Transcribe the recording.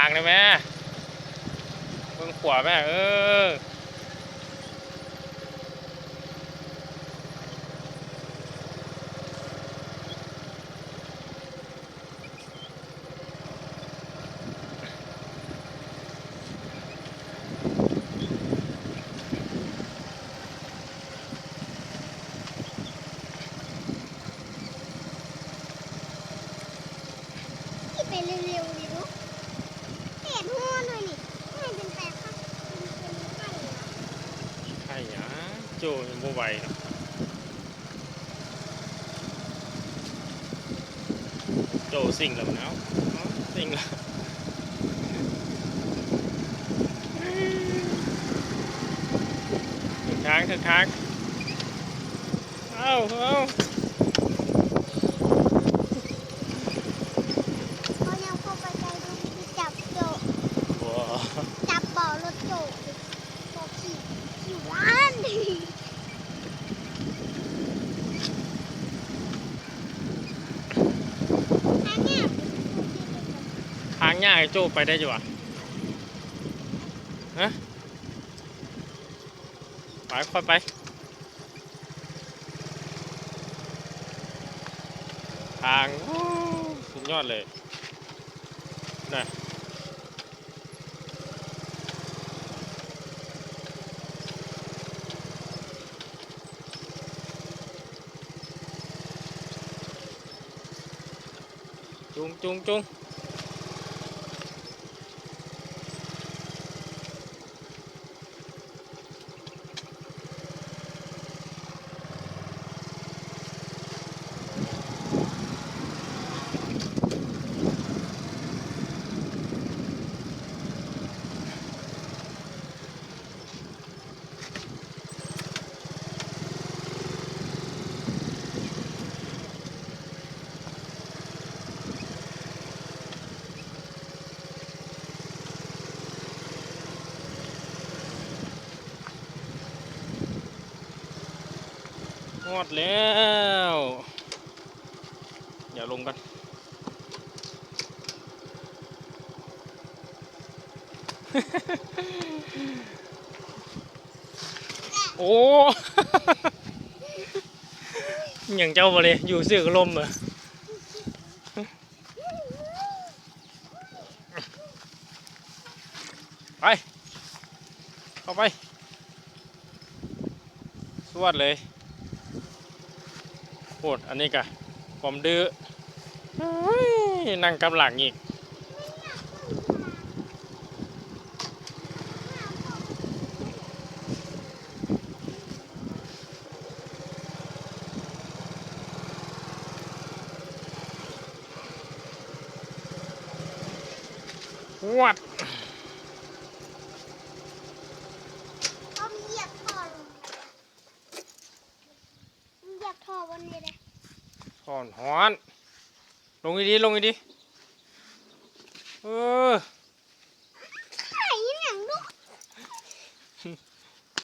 างเลยแม่เบิ่งขวาแม่ที่ไปเร็วๆดิลูกเห็นหัวหน่อยนี่ให้เป็นแปลกค่ะเป็นไก่นะใช่หยาโจยังบ่ไหวเนาะโจสิ่งแล้วเนาะสิ่งแล้วถึงทางเอ้าเขายังเข้าไปใจดูที่จับโจ ว้า จับเบาะรถโจโจขี่ร้านทางเนี้ย ทางยากให้โจไปได้อยู่อ่ะฮะไปค่อยไปทางสุดยอดเลยนะจุงหมดแล้วอย่าลงกันโอ้ อย่างเจ้าบ่เลยอยู่เสือกลมอ่ะไปเข้าไปสวดเลยโคตรอันนี้กะความดื้อนั่งกำหลังอีกวัดเขาเหยียบท่อลงเหยียบท่อวันนี้เลย ถอนหอนลงอีดีเออ